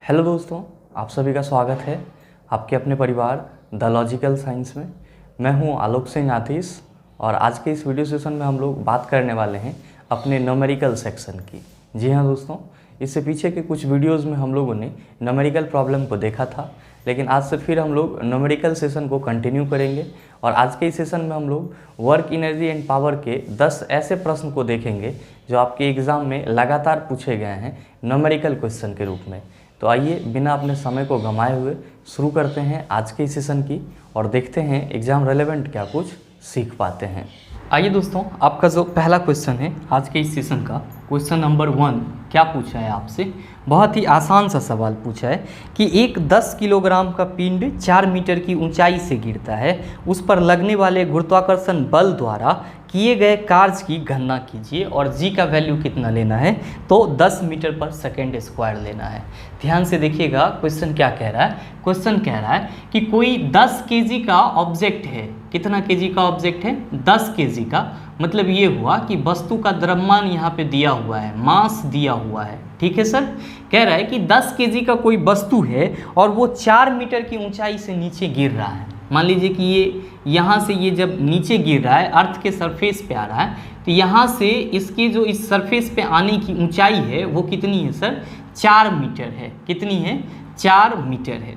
Hello दोस्तों, आप सभी का स्वागत है आपके अपने परिवार द लॉजिकल साइंस में। मैं हूं आलोक सिंह आतिश और आज के इस वीडियो सेशन में हम लोग बात करने वाले हैं अपने न्यूमेरिकल सेक्शन की। जी हाँ दोस्तों, इससे पीछे के कुछ वीडियोस में हम लोगों ने न्यूमेरिकल प्रॉब्लम को देखा था, लेकिन आज से फिर हम लोग न्यूमेरिकल सेशन को कंटिन्यू करेंगे और आज के इस सेशन में हम लोग वर्क, एनर्जी एंड पावर के 10 ऐसे प्रश्न को देखेंगे जो आपके एग्ज़ाम में लगातार पूछे गए हैं न्यूमेरिकल क्वेश्चन के रूप में। तो आइए बिना अपने समय को गंवाए हुए शुरू करते हैं आज के इस सेशन की और देखते हैं एग्ज़ाम रेलेवेंट क्या कुछ सीख पाते हैं। आइए दोस्तों, आपका जो पहला क्वेश्चन है आज के इस सेशन का, क्वेश्चन नंबर 1 क्या पूछा है आपसे। बहुत ही आसान सा सवाल पूछा है कि एक 10 किलोग्राम का पिंड 4 मीटर की ऊंचाई से गिरता है, उस पर लगने वाले गुरुत्वाकर्षण बल द्वारा किए गए कार्य की गणना कीजिए और g का वैल्यू कितना लेना है, तो 10 मीटर पर सेकेंड स्क्वायर लेना है। ध्यान से देखिएगा क्वेश्चन क्या कह रहा है। क्वेश्चन कह रहा है कि कोई 10 केजी का ऑब्जेक्ट है। कितना केजी का ऑब्जेक्ट है? 10 केजी का। मतलब ये हुआ कि वस्तु का द्रव्यमान यहाँ पे दिया हुआ है, मास दिया हुआ है। ठीक है सर, कह रहा है कि 10 केजी का कोई वस्तु है और वो 4 मीटर की ऊंचाई से नीचे गिर रहा है। मान लीजिए कि ये यहाँ से ये जब नीचे गिर रहा है, अर्थ के सरफेस पे आ रहा है, तो यहाँ से इसकी जो इस सरफेस पे आने की ऊंचाई है वो कितनी है सर? 4 मीटर है। कितनी है? 4 मीटर है।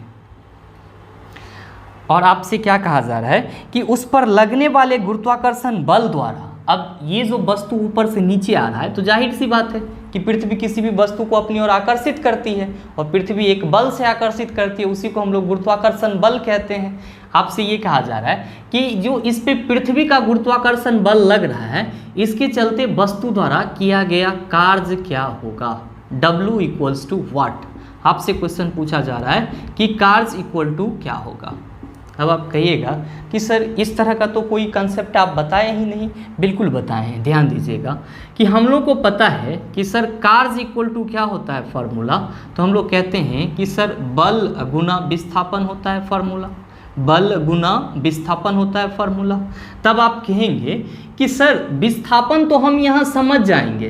और आपसे क्या कहा जा रहा है कि उस पर लगने वाले गुरुत्वाकर्षण बल द्वारा, अब ये जो वस्तु ऊपर से नीचे आ रहा है तो जाहिर सी बात है कि पृथ्वी किसी भी वस्तु को अपनी ओर आकर्षित करती है और पृथ्वी एक बल से आकर्षित करती है, उसी को हम लोग गुरुत्वाकर्षण बल कहते हैं। आपसे ये कहा जा रहा है कि जो इस पे पृथ्वी का गुरुत्वाकर्षण बल लग रहा है, इसके चलते वस्तु द्वारा किया गया कार्य क्या होगा। W इक्वल्स टू वाट। आपसे क्वेश्चन पूछा जा रहा है कि कार्य इक्वल टू क्या होगा। अब आप कहिएगा कि सर इस तरह का तो कोई कंसेप्ट आप बताए ही नहीं। बिल्कुल बताए हैं। ध्यान दीजिएगा कि हम लोग को पता है कि सर कार्य इक्वल टू क्या होता है फार्मूला। तो हम लोग कहते हैं कि सर बल गुना विस्थापन होता है फार्मूला। बल गुना विस्थापन होता है फार्मूला। तब आप कहेंगे कि सर विस्थापन तो हम यहाँ समझ जाएंगे।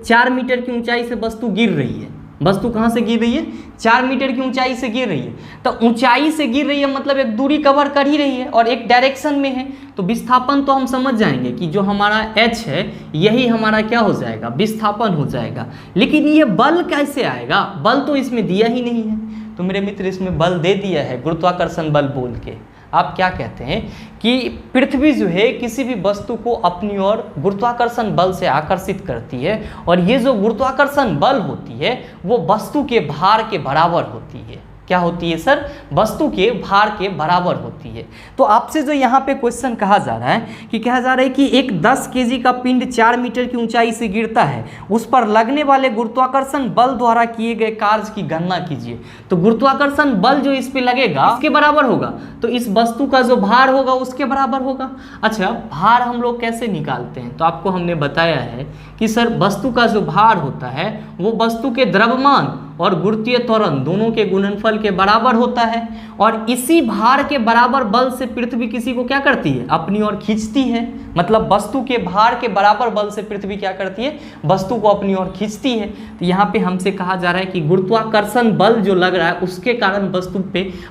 4 मीटर की ऊंचाई से वस्तु गिर रही है। वस्तु कहाँ से गिर रही है? 4 मीटर की ऊंचाई से गिर रही है। तो ऊंचाई से गिर रही है मतलब एक दूरी कवर कर ही रही है और एक डायरेक्शन में है, तो विस्थापन तो हम समझ जाएंगे कि जो हमारा h है यही हमारा क्या हो जाएगा? विस्थापन हो जाएगा। लेकिन ये बल कैसे आएगा? बल तो इसमें दिया ही नहीं है। तो मेरे मित्र इसमें बल दे दिया है, गुरुत्वाकर्षण बल बोल के। आप क्या कहते हैं कि पृथ्वी जो है किसी भी वस्तु को अपनी ओर गुरुत्वाकर्षण बल से आकर्षित करती है और ये जो गुरुत्वाकर्षण बल होती है वो वस्तु के भार के बराबर होती है। क्या होती है सर? वस्तु के भार के बराबर होती है। तो आपसे जो यहाँ पे क्वेश्चन कहा जा रहा है कि कहा जा रहा है कि एक 10 केजी का पिंड 4 मीटर की ऊंचाई से गिरता है, उस पर लगने वाले गुरुत्वाकर्षण बल द्वारा किए गए कार्य की गणना कीजिए। तो गुरुत्वाकर्षण बल जो इस पे लगेगा इसके बराबर होगा, तो इस वस्तु का जो भार होगा उसके बराबर होगा। अच्छा, भार हम लोग कैसे निकालते हैं? तो आपको हमने बताया है कि सर वस्तु का जो भार होता है वो वस्तु के द्रव्यमान और गुरुत्वीय त्वरण दोनों के गुणनफल के बराबर होता है और इसी भार के बराबर बल से पृथ्वी किसी को क्या करती है? अपनी ओर खींचती है। मतलब वस्तु के भार के बराबर बल से पृथ्वी क्या करती है? वस्तु को अपनी ओर खींचती है। तो यहाँ पे हमसे कहा जा रहा है कि गुरुत्वाकर्षण बल जो लग रहा है उसके कारण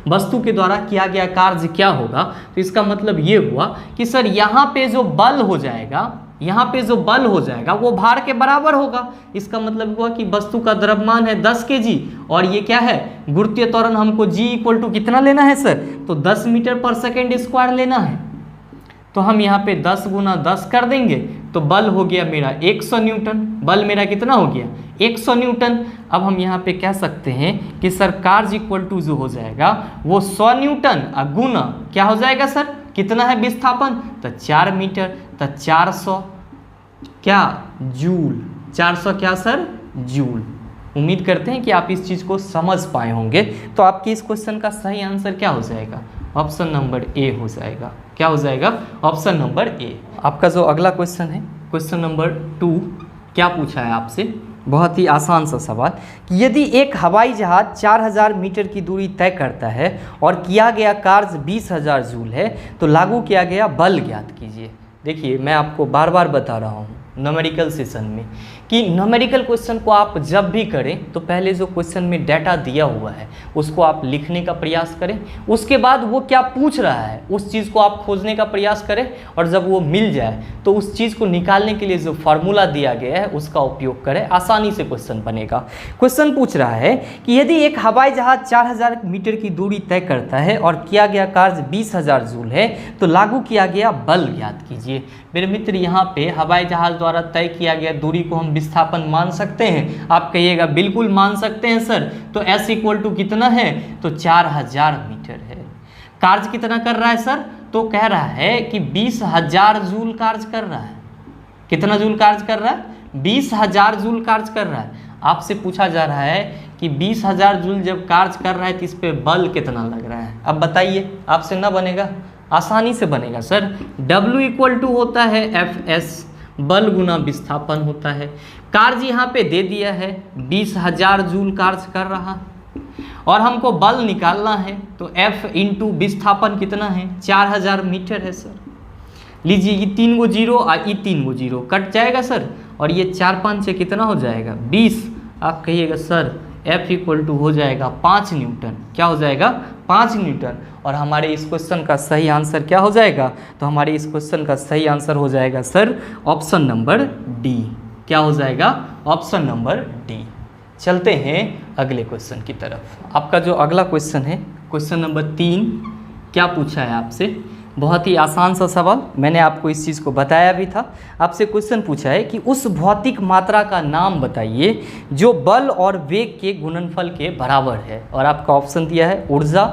वस्तु के द्वारा किया गया कार्य क्या होगा। तो इसका मतलब ये हुआ कि सर यहाँ पे जो बल हो जाएगा, यहाँ पे जो बल हो जाएगा वो भार के बराबर होगा। इसका मतलब हुआ कि वस्तु का द्रव्यमान है 10 केजी और ये क्या है? गुरुत्वीय त्वरण हमको g इक्वल टू कितना लेना है सर? तो 10 मीटर पर सेकेंड स्क्वायर लेना है। तो हम यहाँ पे 10 गुना 10 कर देंगे तो बल हो गया मेरा 100 न्यूटन। बल मेरा कितना हो गया? 100 न्यूटन। अब हम यहाँ पे कह सकते हैं कि सर कार्य इक्वल टू जो हो जाएगा वो 100 न्यूटन गुना क्या हो जाएगा सर? कितना है विस्थापन? तो 4 मीटर, तो 400 क्या? जूल। 400 क्या सर? जूल। उम्मीद करते हैं कि आप इस चीज़ को समझ पाए होंगे। तो आपके इस क्वेश्चन का सही आंसर क्या हो जाएगा? ऑप्शन नंबर ए हो जाएगा। क्या हो जाएगा? Option number A. आपका जो अगला क्वेश्चन है, क्वेश्चन नंबर 2 क्या पूछा है आपसे? बहुत ही आसान सा सवाल कि यदि एक हवाई जहाज 4000 मीटर की दूरी तय करता है और किया गया कार्य 20,000 जूल है तो लागू किया गया बल ज्ञात कीजिए। देखिए मैं आपको बार बार बता रहा हूँ न्यूमेरिकल सेशन में कि न्यूमेरिकल क्वेश्चन को आप जब भी करें तो पहले जो क्वेश्चन में डाटा दिया हुआ है उसको आप लिखने का प्रयास करें, उसके बाद वो क्या पूछ रहा है उस चीज़ को आप खोजने का प्रयास करें, और जब वो मिल जाए तो उस चीज़ को निकालने के लिए जो फार्मूला दिया गया है उसका उपयोग करें, आसानी से क्वेश्चन बनेगा। क्वेश्चन पूछ रहा है कि यदि एक हवाई जहाज 4000 मीटर की दूरी तय करता है और किया गया कार्य 20,000 जूल है तो लागू किया गया बल ज्ञात कीजिए। मेरे मित्र, यहाँ पे हवाई जहाज द्वारा तय किया गया दूरी को हम विस्थापन मान सकते हैं? आप कहिएगा बिल्कुल मान सकते हैं सर। तो S इक्वल टू कितना है? तो 4000 मीटर है। कार्य कितना कर रहा है सर? तो कह रहा है कि 20,000 जूल कार्य कर रहा है। कितना जूल कार्य कर रहा है? 20,000 जूल कार्य कर रहा है। आपसे पूछा जा रहा है कि 20,000 जूल जब कार्य कर रहा है तो इस पे बल कितना लग रहा है। अब बताइए, आपसे ना बनेगा? आसानी से बनेगा सर। W इक्वल टू होता है Fs, बल गुना विस्थापन होता है। कार्य यहाँ पे दे दिया है 20,000 जूल कार्य कर रहा और हमको बल निकालना है, तो F इंटू विस्थापन कितना है? 4000 मीटर है सर। लीजिए, ये 3 गो जीरो और ये 3 गो जीरो कट जाएगा सर, और ये 4 5 से कितना हो जाएगा? 20। आप कहिएगा सर F इक्वल टू हो जाएगा 5 न्यूटन। क्या हो जाएगा? 5 न्यूटन। और हमारे इस क्वेश्चन का सही आंसर क्या हो जाएगा? तो हमारे इस क्वेश्चन का सही आंसर हो जाएगा सर ऑप्शन नंबर डी। क्या हो जाएगा? Option number D. चलते हैं अगले क्वेश्चन की तरफ। आपका जो अगला क्वेश्चन है, क्वेश्चन नंबर 3, क्या पूछा है आपसे? बहुत ही आसान सा सवाल, मैंने आपको इस चीज़ को बताया भी था। आपसे क्वेश्चन पूछा है कि उस भौतिक मात्रा का नाम बताइए जो बल और वेग के गुणनफल के बराबर है, और आपका ऑप्शन दिया है ऊर्जा,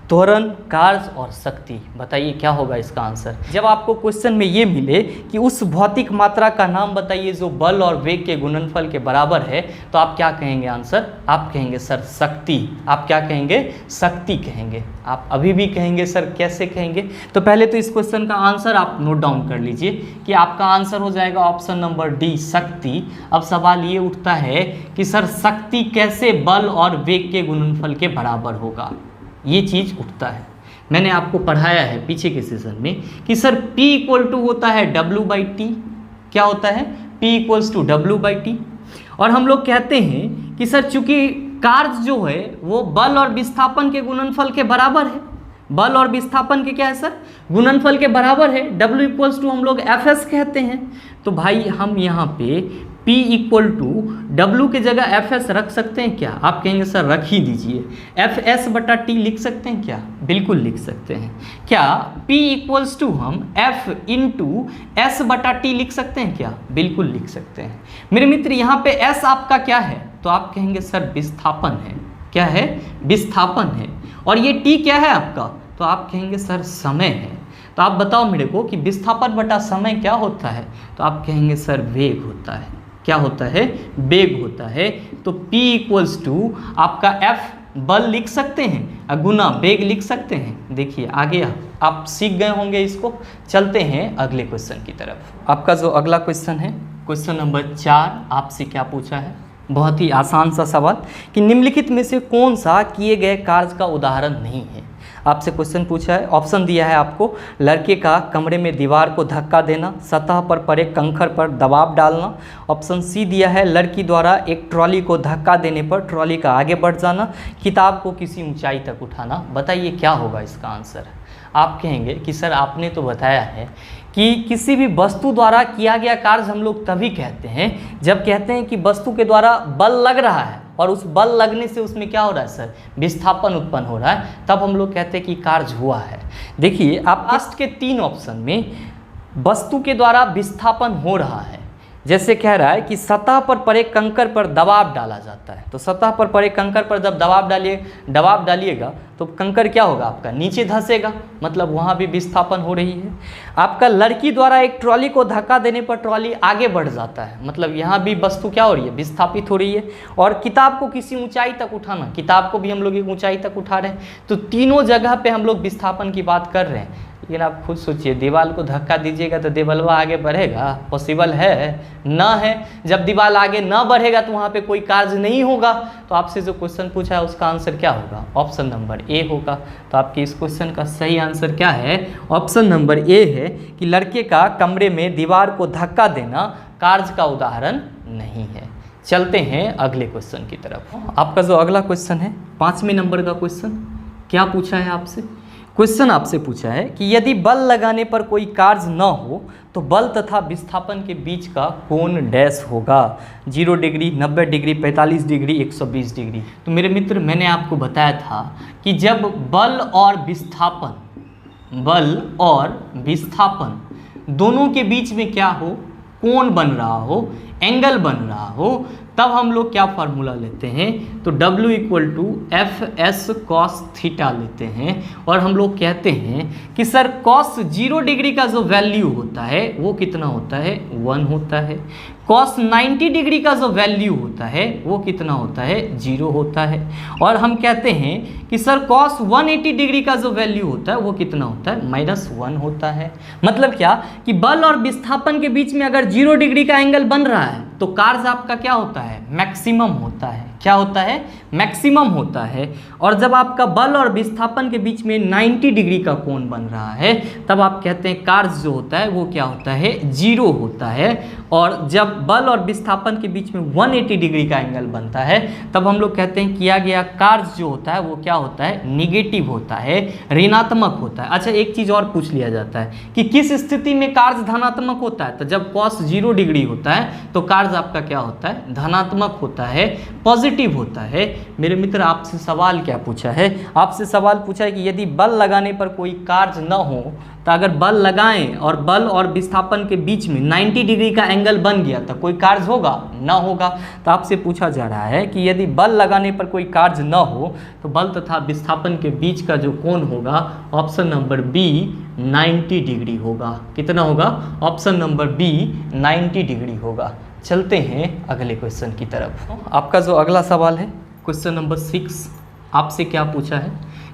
त्वरण, कार्य और शक्ति। बताइए क्या होगा इसका आंसर? जब आपको क्वेश्चन में ये मिले कि उस भौतिक मात्रा का नाम बताइए जो बल और वेग के गुणनफल के बराबर है, तो आप क्या कहेंगे आंसर? आप कहेंगे सर शक्ति। आप क्या कहेंगे? शक्ति कहेंगे। आप अभी भी कहेंगे सर कैसे कहेंगे? तो पहले तो इस क्वेश्चन का आंसर आप नोट डाउन कर लीजिए कि आपका आंसर हो जाएगा ऑप्शन नंबर डी, शक्ति। अब सवाल ये उठता है कि सर शक्ति कैसे बल और वेग के गुणनफल के बराबर होगा? ये चीज़ उठता है। मैंने आपको पढ़ाया है पीछे के सेशन में कि सर P इक्वल टू होता है W/T। क्या होता है? P equals to W/T। और हम लोग कहते हैं कि सर चूंकि कार्य जो है वो बल और विस्थापन के गुणनफल के बराबर है। बल और विस्थापन के क्या है सर? गुणनफल के बराबर है। W इक्वल्स टू हम लोग Fs कहते हैं। तो भाई हम यहाँ पे P इक्वल टू W की जगह Fs रख सकते हैं क्या? आप कहेंगे सर रख ही दीजिए। Fs/T लिख सकते हैं क्या? बिल्कुल लिख सकते हैं। क्या P इक्वल्स टू हम F इंटू S/T लिख सकते हैं क्या? बिल्कुल लिख सकते हैं। मेरे मित्र, यहाँ पे S आपका क्या है? तो आप कहेंगे सर विस्थापन है। क्या है? विस्थापन है। और ये T क्या है आपका? तो आप कहेंगे सर समय है। तो आप बताओ मेरे को कि विस्थापन बटा समय क्या होता है? तो आप कहेंगे सर वेग होता है। क्या होता है? वेग होता है। तो P इक्वल्स टू आपका F बल लिख सकते हैं, गुना वेग लिख सकते हैं। देखिए आगे आप सीख गए होंगे इसको। चलते हैं अगले क्वेश्चन की तरफ। आपका जो अगला क्वेश्चन है, क्वेश्चन नंबर 4, आपसे क्या पूछा है? बहुत ही आसान सा सवाल कि निम्नलिखित में से कौन सा किए गए कार्य का उदाहरण नहीं है। आपसे क्वेश्चन पूछा है, ऑप्शन दिया है आपको, लड़के का कमरे में दीवार को धक्का देना, सतह पर पड़े कंकड़ पर दबाव डालना। ऑप्शन सी दिया है, लड़की द्वारा एक ट्रॉली को धक्का देने पर ट्रॉली का आगे बढ़ जाना, किताब को किसी ऊंचाई तक उठाना। बताइए क्या होगा इसका आंसर? आप कहेंगे कि सर आपने तो बताया है कि किसी भी वस्तु द्वारा किया गया कार्य हम लोग तभी कहते हैं जब कहते हैं कि वस्तु के द्वारा बल लग रहा है और उस बल लगने से उसमें क्या हो रहा है सर? विस्थापन उत्पन्न हो रहा है, तब हम लोग कहते हैं कि कार्य हुआ है। देखिए आप लास्ट के 3 ऑप्शन में वस्तु के द्वारा विस्थापन हो रहा है, जैसे कह रहा है कि सतह पर पड़े कंकड़ पर दबाव डाला जाता है। तो सतह पर पड़े कंकड़ पर जब दबाव डालिएगा तो कंकड़ क्या होगा? आपका नीचे धंसेगा, मतलब वहाँ भी विस्थापन हो रही है। आपका लड़की द्वारा एक ट्रॉली को धक्का देने पर ट्रॉली आगे बढ़ जाता है, मतलब यहाँ भी वस्तु क्या हो रही है? विस्थापित हो रही है। और किताब को किसी ऊंचाई तक उठाना, किताब को भी हम लोग एक ऊंचाई तक उठा रहे हैं। तो तीनों जगह पे हम लोग विस्थापन की बात कर रहे हैं। लेकिन आप खुद सोचिए, दीवार को धक्का दीजिएगा तो दीवालवा आगे बढ़ेगा? पॉसिबल है? ना है। जब दीवार आगे ना बढ़ेगा तो वहाँ पे कोई कार्य नहीं होगा। तो आपसे जो क्वेश्चन पूछा है उसका आंसर क्या होगा? ऑप्शन नंबर ए होगा। तो आपके इस क्वेश्चन का सही आंसर क्या है? ऑप्शन नंबर ए है कि लड़के का कमरे में दीवार को धक्का देना कार्य का उदाहरण नहीं है। चलते हैं अगले क्वेश्चन की तरफ। आपका जो अगला क्वेश्चन है 5वें नंबर का क्वेश्चन, क्या पूछा है आपसे? क्वेश्चन आपसे पूछा है कि यदि बल लगाने पर कोई कार्य न हो तो बल तथा विस्थापन के बीच का कोण डैश होगा। 0 डिग्री, 90 डिग्री, 45 डिग्री, 120 डिग्री। तो मेरे मित्र, मैंने आपको बताया था कि जब बल और विस्थापन दोनों के बीच में क्या हो, कोण बन रहा हो, एंगल बन रहा हो, तब हम लोग क्या फार्मूला लेते हैं, तो W = Fs cos थीटा लेते हैं। और हम लोग कहते हैं कि सर cos 0 डिग्री का जो वैल्यू होता है वो कितना होता है, 1 होता है। cos 90 डिग्री का जो वैल्यू होता है वो कितना होता है, 0 होता है। और हम कहते हैं कि सर cos 180 डिग्री का जो वैल्यू होता है वो कितना होता है, -1 होता है। मतलब क्या कि बल और विस्थापन के बीच में अगर 0 डिग्री का एंगल बन रहा है तो कार्य आपका क्या होता है, मैक्सिमम होता है। क्या होता है, मैक्सिमम होता है। और जब आपका बल और विस्थापन के बीच में 90 डिग्री का कोण बन रहा है तब आप कहते हैं कार्य जो होता है वो क्या होता है, 0 होता है। और जब बल और विस्थापन के बीच में 180 डिग्री का एंगल बनता है तब हम लोग कहते हैं किया गया कार्य जो होता है वो क्या होता है, निगेटिव होता है, ऋणात्मक होता है। अच्छा, एक चीज़ और पूछ लिया जाता है कि किस स्थिति में कार्य धनात्मक होता है, तो जब cos 0 डिग्री होता है तो कार्य आपका क्या होता है, धनात्मक होता है, पॉजिटिव होता है। मेरे मित्र, आपसे सवाल क्या पूछा है, आपसे सवाल पूछा है कि यदि बल लगाने पर कोई कार्य न हो तो अगर बल लगाएं और बल और विस्थापन के बीच में 90 डिग्री का एंगल बन गया तो कोई कार्य होगा, ना होगा। तो आपसे पूछा जा रहा है कि यदि बल लगाने पर कोई कार्य न हो तो बल तथा विस्थापन के बीच का जो कोण होगा, ऑप्शन नंबर बी 90 डिग्री होगा। कितना होगा, ऑप्शन नंबर बी 90 डिग्री होगा। चलते हैं अगले क्वेश्चन की तरफ। आपका जो अगला सवाल है क्वेश्चन नंबर 6, आपसे क्या पूछा है,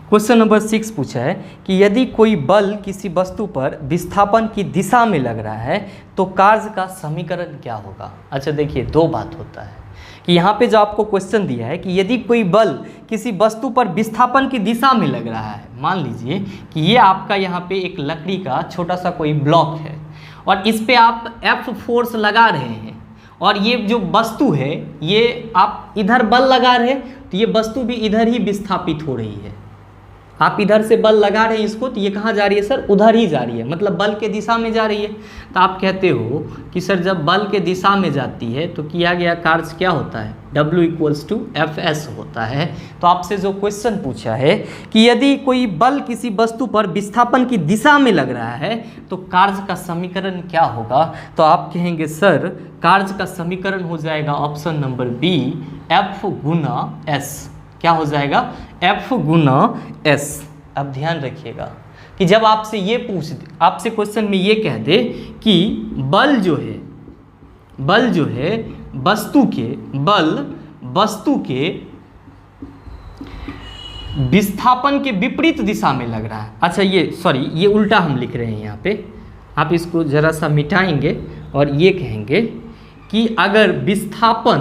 क्वेश्चन नंबर 6 पूछा है कि यदि कोई बल किसी वस्तु पर विस्थापन की दिशा में लग रहा है तो कार्य का समीकरण क्या होगा। अच्छा देखिए, दो बात होता है कि यहाँ पे जो आपको क्वेश्चन दिया है कि यदि कोई बल किसी वस्तु पर विस्थापन की दिशा में लग रहा है, मान लीजिए कि ये आपका यहाँ पे एक लकड़ी का छोटा सा कोई ब्लॉक है और इस पे आप F फोर्स लगा रहे हैं और ये जो वस्तु है ये आप इधर बल लगा रहे हैं तो ये वस्तु भी इधर ही विस्थापित हो रही है। आप इधर से बल लगा रहे हैं इसको तो ये कहाँ जा रही है सर, उधर ही जा रही है, मतलब बल के दिशा में जा रही है। तो आप कहते हो कि सर जब बल के दिशा में जाती है तो किया गया कार्य क्या होता है, W = Fs होता है। तो आपसे जो क्वेश्चन पूछा है कि यदि कोई बल किसी वस्तु पर विस्थापन की दिशा में लग रहा है तो कार्य का समीकरण क्या होगा, तो आप कहेंगे सर कार्य का समीकरण हो जाएगा option number B F × S। क्या हो जाएगा, F × S। अब ध्यान रखिएगा कि जब आपसे ये पूछ दे, आपसे क्वेश्चन में ये कह दे कि बल जो है वस्तु के विस्थापन के विपरीत दिशा में लग रहा है। अच्छा ये उल्टा हम लिख रहे हैं यहाँ पे, आप इसको जरा सा मिटाएंगे और ये कहेंगे कि अगर विस्थापन,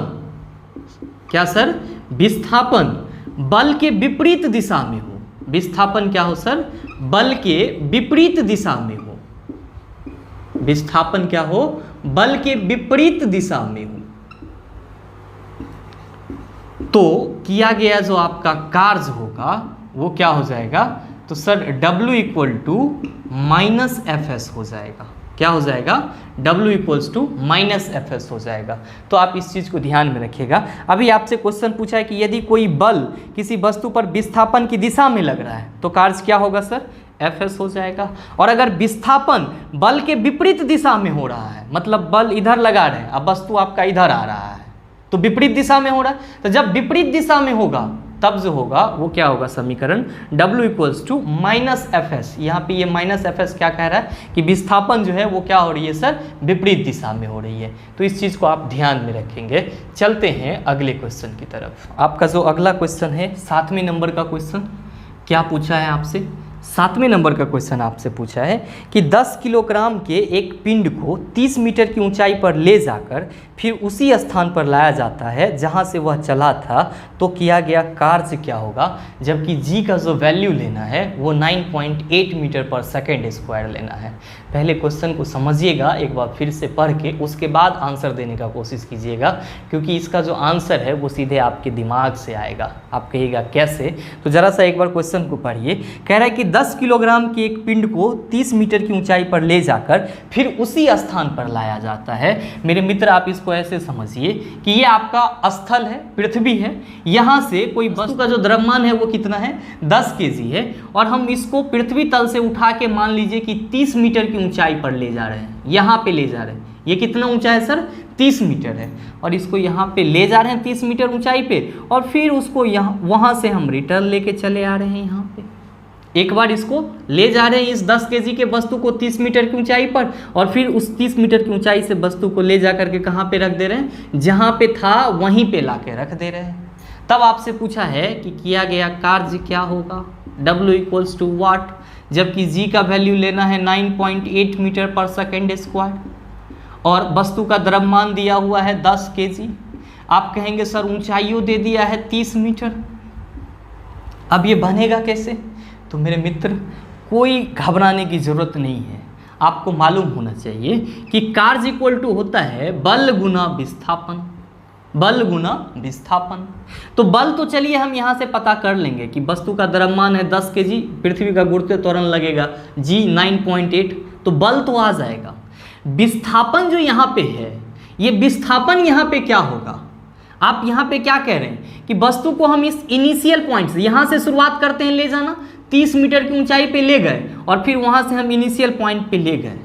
क्या सर, विस्थापन बल के विपरीत दिशा में हो, विस्थापन क्या हो सर, बल के विपरीत दिशा में हो, विस्थापन क्या हो, बल के विपरीत दिशा में हो, तो किया गया जो आपका कार्य होगा वो क्या हो जाएगा, तो सर W = -Fs हो जाएगा। क्या हो जाएगा, W = -Fs हो जाएगा। तो आप इस चीज़ को ध्यान में रखिएगा। अभी आपसे क्वेश्चन पूछा है कि यदि कोई बल किसी वस्तु पर विस्थापन की दिशा में लग रहा है तो कार्य क्या होगा सर, Fs हो जाएगा। और अगर विस्थापन बल के विपरीत दिशा में हो रहा है, मतलब बल इधर लगा रहे हैं, अब वस्तु आपका इधर आ रहा है तो विपरीत दिशा में हो रहा है, तो जब विपरीत दिशा में होगा तब जो होगा वो क्या होगा, समीकरण W = -Fs। यहाँ पे ये -Fs क्या कह रहा है कि विस्थापन जो है वो क्या हो रही है सर, विपरीत दिशा में हो रही है। तो इस चीज़ को आप ध्यान में रखेंगे। चलते हैं अगले क्वेश्चन की तरफ। आपका जो अगला क्वेश्चन है 7वें नंबर का क्वेश्चन, क्या पूछा है आपसे, 7वें नंबर का क्वेश्चन आपसे पूछा है कि 10 किलोग्राम के एक पिंड को 30 मीटर की ऊंचाई पर ले जाकर फिर उसी स्थान पर लाया जाता है जहां से वह चला था, तो किया गया कार्य क्या होगा, जबकि जी का जो वैल्यू लेना है वो 9.8 मीटर पर सेकेंड स्क्वायर लेना है। पहले क्वेश्चन को समझिएगा एक बार फिर से पढ़ के, उसके बाद आंसर देने का कोशिश कीजिएगा, क्योंकि इसका जो आंसर है वो सीधे आपके दिमाग से आएगा। आप कहिएगा कैसे, तो ज़रा सा एक बार क्वेश्चन को पढ़िए। कह रहा है कि 10 किलोग्राम के एक पिंड को 30 मीटर की ऊंचाई पर ले जाकर फिर उसी स्थान पर लाया जाता है। मेरे मित्र आप इसको ऐसे समझिए कि ये आपका स्थल है, पृथ्वी है, यहाँ से कोई वस्तु का जो द्रव्यमान है वो कितना है, 10 केजी है, और हम इसको पृथ्वी तल से उठा के मान लीजिए कि 30 मीटर की ऊंचाई पर ले जा रहे हैं, यहाँ पे ले जा रहे हैं। ये कितना ऊंचा है सर, 30 मीटर है, और इसको यहाँ पे ले जा रहे हैं 30 मीटर ऊंचाई पे, और फिर उसको यहाँ वहाँ से हम रिटर्न लेके चले आ रहे हैं। यहाँ पे एक बार इसको ले जा रहे हैं इस 10 केजी के वस्तु को 30 मीटर की ऊंचाई पर, और फिर उस 30 मीटर की ऊंचाई से वस्तु को ले जा करके कहाँ पे रख दे रहे हैं, जहाँ पे था वहीं पे ला के रख दे रहे हैं। तब आपसे पूछा है कि किया गया कार्य क्या होगा, W इक्वल्स टू वाट, जबकि जी का वैल्यू लेना है 9.8 मीटर पर सेकेंड स्क्वायर, और वस्तु का द्रव्यमान दिया हुआ है 10 केजी। आप कहेंगे सर ऊंचाइयों दे दिया है 30 मीटर, अब ये बनेगा कैसे। तो मेरे मित्र कोई घबराने की ज़रूरत नहीं है, आपको मालूम होना चाहिए कि कार्य इक्वल टू होता है बल गुना विस्थापन, बल गुना विस्थापन। तो बल तो चलिए हम यहाँ से पता कर लेंगे कि वस्तु का द्रव्यमान है 10 केजी, पृथ्वी का गुरुत्वीय त्वरण लगेगा जी 9.8, तो बल तो आ जाएगा। विस्थापन जो यहाँ पे है, ये विस्थापन यहाँ पे क्या होगा, आप यहाँ पे क्या कह रहे हैं कि वस्तु को हम इस इनिशियल पॉइंट से यहाँ से शुरुआत करते हैं ले जाना, 30 मीटर की ऊंचाई पे ले गए, और फिर वहाँ से हम इनिशियल पॉइंट पे ले गए,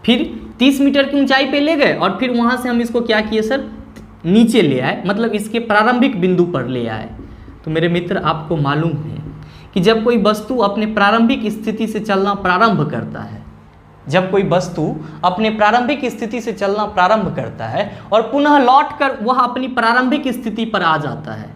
फिर 30 मीटर की ऊंचाई पे ले गए, और फिर वहाँ से हम इसको क्या किए सर, नीचे ले आए, मतलब इसके प्रारंभिक बिंदु पर ले आए। तो मेरे मित्र आपको मालूम है कि जब कोई वस्तु अपने प्रारंभिक स्थिति से चलना प्रारंभ करता है, जब कोई वस्तु अपने प्रारंभिक स्थिति से चलना प्रारंभ करता है और पुनः लौटकर वह अपनी प्रारंभिक स्थिति पर आ जाता है,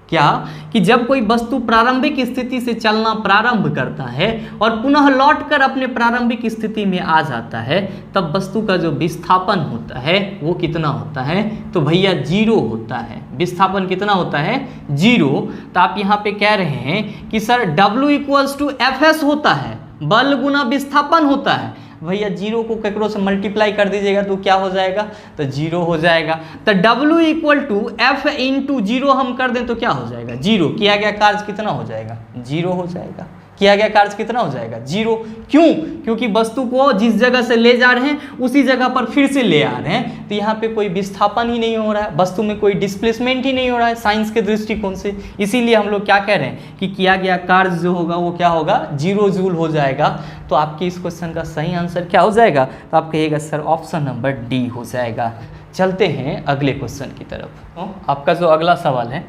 क्या कि जब कोई वस्तु प्रारंभिक स्थिति से चलना प्रारंभ करता है और पुनः लौटकर अपने प्रारंभिक स्थिति में आ जाता है, तब वस्तु का जो विस्थापन होता है वो कितना होता है, तो भैया 0 होता है। विस्थापन कितना होता है, 0। तो आप यहाँ पे कह रहे हैं कि sir W equals to FS होता है, बल गुना विस्थापन होता है। भैया 0 को केकरो से मल्टीप्लाई कर दीजिएगा तो क्या हो जाएगा, तो 0 हो जाएगा। तो W equal to F into 0 हम कर दें तो क्या हो जाएगा, 0। किया गया कार्य कितना हो जाएगा, 0 हो जाएगा। किया गया कार्य कितना हो जाएगा, 0। क्यों, क्योंकि वस्तु को जिस जगह से ले जा रहे हैं उसी जगह पर फिर से ले आ रहे हैं, तो यहाँ पे कोई विस्थापन ही नहीं हो रहा है, वस्तु में कोई डिस्प्लेसमेंट ही नहीं हो रहा है साइंस के दृष्टिकोण से। इसीलिए हम लोग क्या कह रहे हैं कि किया गया कार्य जो होगा वो क्या होगा, 0 जूल हो जाएगा। तो आपके इस क्वेश्चन का सही आंसर क्या हो जाएगा, तो आप कहिएगा सर ऑप्शन नंबर डी हो जाएगा। चलते हैं अगले क्वेश्चन की तरफ। तो आपका जो अगला सवाल है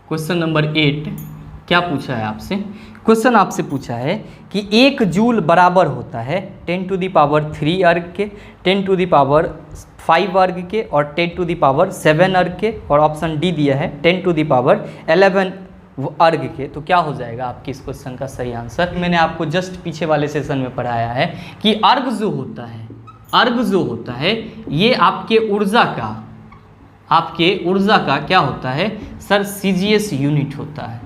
क्वेश्चन नंबर 8, क्या पूछा है आपसे, क्वेश्चन आपसे पूछा है कि 1 जूल बराबर होता है 10 टू द पावर 3 अर्ग के, 10 टू द पावर 5 अर्ग के और 10 टू द पावर 7 अर्ग के, और ऑप्शन डी दिया है 10 टू द पावर 11 अर्ग के। तो क्या हो जाएगा आपके इस क्वेश्चन का सही आंसर। मैंने आपको जस्ट पीछे वाले सेशन में पढ़ाया है कि अर्ग जो होता है, अर्ग जो होता है ये आपके ऊर्जा का क्या होता है सर, CGS यूनिट होता है।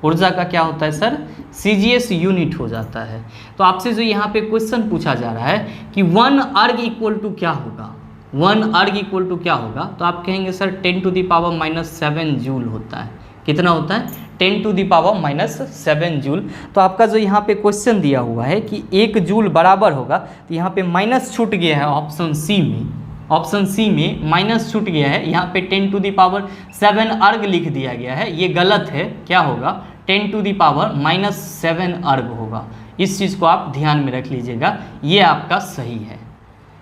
ऊर्जा का क्या होता है सर, CGS यूनिट हो जाता है। तो आपसे जो यहाँ पे क्वेश्चन पूछा जा रहा है कि 1 अर्ग इक्वल टू क्या होगा, 1 अर्ग इक्वल टू क्या होगा, तो आप कहेंगे sir 10 to the power -7 joule होता है। कितना होता है, 10 टू द पावर -7 जूल। तो आपका जो यहाँ पे क्वेश्चन दिया हुआ है कि 1 जूल बराबर होगा, तो यहाँ पे माइनस छूट गया है ऑप्शन सी में, ऑप्शन सी में माइनस छूट गया है, यहाँ पे 10 टू द पावर 7 अर्ग लिख दिया गया है, ये गलत है। क्या होगा, 10 टू द पावर -7 अर्ग होगा। इस चीज़ को आप ध्यान में रख लीजिएगा, ये आपका सही है।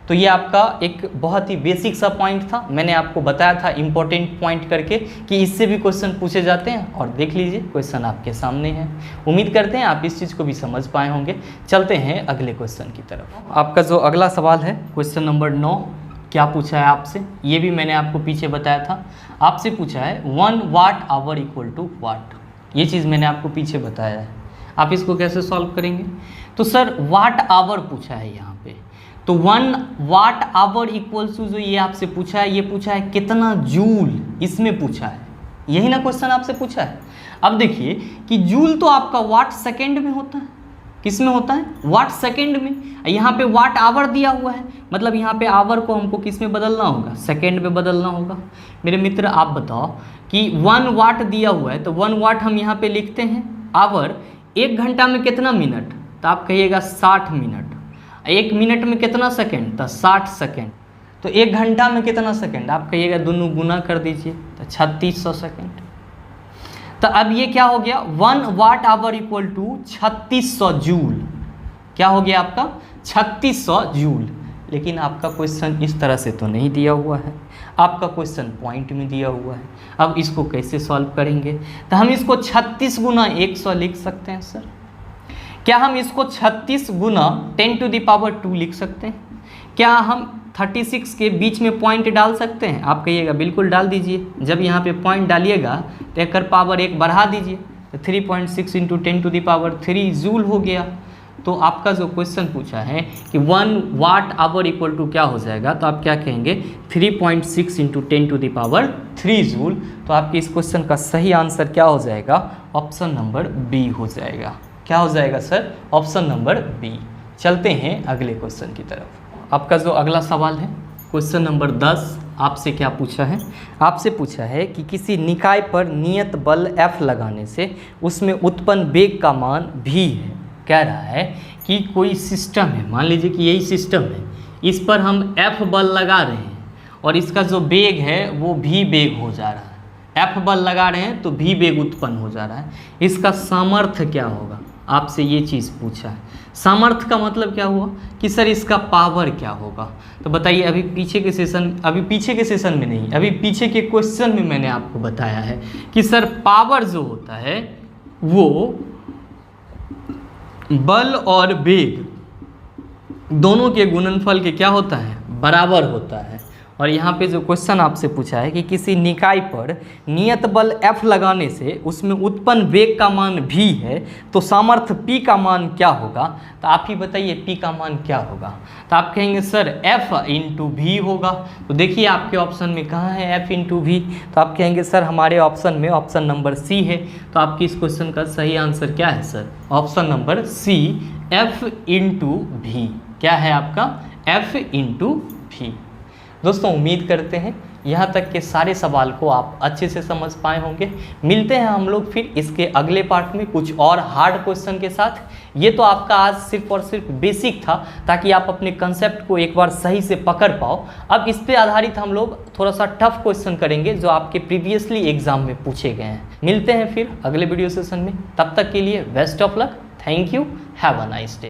तो ये आपका एक बहुत ही बेसिक सा पॉइंट था, मैंने आपको बताया था इम्पोर्टेंट पॉइंट करके कि इससे भी क्वेश्चन पूछे जाते हैं, और देख लीजिए क्वेश्चन आपके सामने है। उम्मीद करते हैं आप इस चीज़ को भी समझ पाए होंगे। चलते हैं अगले क्वेश्चन की तरफ। आपका जो अगला सवाल है क्वेश्चन नंबर 9, क्या पूछा है आपसे, ये भी मैंने आपको पीछे बताया था। आपसे पूछा है 1 वाट आवर इक्वल टू वाट, ये चीज़ मैंने आपको पीछे बताया है। आप इसको कैसे सॉल्व करेंगे? तो सर वाट आवर पूछा है यहाँ पे, तो 1 वाट आवर इक्वल्स टू जो ये आपसे पूछा है, ये पूछा है कितना जूल, इसमें पूछा है, यही ना क्वेश्चन आपसे पूछा है। अब देखिए कि जूल तो आपका वाट सेकेंड में होता है, किस में होता है? वाट सेकेंड में। यहाँ पे वाट आवर दिया हुआ है, मतलब यहाँ पे आवर को हमको किस में बदलना होगा? सेकेंड में बदलना होगा। मेरे मित्र आप बताओ कि 1 वाट दिया हुआ है, तो 1 वाट हम यहाँ पे लिखते हैं। आवर 1 घंटा में कितना मिनट? तो आप कहिएगा 60 मिनट। 1 मिनट में कितना सेकेंड? तो 60 सेकेंड। तो 1 घंटा में कितना सेकेंड? आप कहिएगा दोनों गुना कर दीजिए, तो 3600 सेकेंड। तो अब ये क्या हो गया? 1 watt hour equal to 3600 joule. क्या हो गया आपका? 3600 जूल। लेकिन आपका क्वेश्चन इस तरह से तो नहीं दिया हुआ है, आपका क्वेश्चन पॉइंट में दिया हुआ है। अब इसको कैसे सॉल्व करेंगे? तो हम इसको 36 गुना 100 लिख सकते हैं सर। क्या हम इसको 36 गुना 10⁻²लिख सकते हैं? क्या हम 36 के बीच में पॉइंट डाल सकते हैं? आप कहिएगा बिल्कुल डाल दीजिए। जब यहाँ पे पॉइंट डालिएगा तो एक पावर 1 बढ़ा दीजिए, तो 3.6 × 10⁻³ जूल हो गया। तो आपका जो क्वेश्चन पूछा है कि 1 वाट आवर इक्वल टू क्या हो जाएगा, तो आप क्या कहेंगे? 3.6 × 10⁻³ जूल। तो आपके इस क्वेश्चन का सही आंसर क्या हो जाएगा? ऑप्शन नंबर बी हो जाएगा। क्या हो जाएगा सर? Option number B. चलते हैं अगले क्वेश्चन की तरफ। आपका जो अगला सवाल है क्वेश्चन नंबर 10, आपसे क्या पूछा है? आपसे पूछा है कि किसी निकाय पर नियत बल F लगाने से उसमें उत्पन्न वेग का मान v है। कह रहा है कि कोई सिस्टम है, मान लीजिए कि यही सिस्टम है, इस पर हम F बल लगा रहे हैं और इसका जो वेग है वो v वेग हो जा रहा है। F बल लगा रहे हैं तो v वेग उत्पन्न हो जा रहा है। इसका सामर्थ्य क्या होगा? आपसे ये चीज़ पूछा है। सामर्थ्य का मतलब क्या हुआ कि सर इसका पावर क्या होगा? तो बताइए, अभी पीछे के सेशन में नहीं, अभी पीछे के क्वेश्चन में मैंने आपको बताया है कि सर पावर जो होता है वो बल और वेग दोनों के गुणनफल के क्या होता है? बराबर होता है। और यहाँ पे जो क्वेश्चन आपसे पूछा है कि किसी निकाय पर नियत बल F लगाने से उसमें उत्पन्न वेग का मान v है, तो सामर्थ्य P का मान क्या होगा? तो आप ही बताइए P का मान क्या होगा? तो आप कहेंगे सर F × v होगा। तो देखिए आपके ऑप्शन में कहाँ है F × v? तो आप कहेंगे सर हमारे ऑप्शन में ऑप्शन नंबर C है। तो आपकी इस क्वेश्चन का सही आंसर क्या है sir? Option number C, F × v। क्या है आपका? F × v। दोस्तों उम्मीद करते हैं यहाँ तक के सारे सवाल को आप अच्छे से समझ पाए होंगे। मिलते हैं हम लोग फिर इसके अगले पार्ट में कुछ और हार्ड क्वेश्चन के साथ। ये तो आपका आज सिर्फ और सिर्फ बेसिक था, ताकि आप अपने कंसेप्ट को एक बार सही से पकड़ पाओ। अब इस पे आधारित हम लोग थोड़ा सा टफ क्वेश्चन करेंगे जो आपके प्रीवियसली एग्जाम में पूछे गए हैं। मिलते हैं फिर अगले वीडियो सेशन में, तब तक के लिए best of luck. Thank you, have a nice day.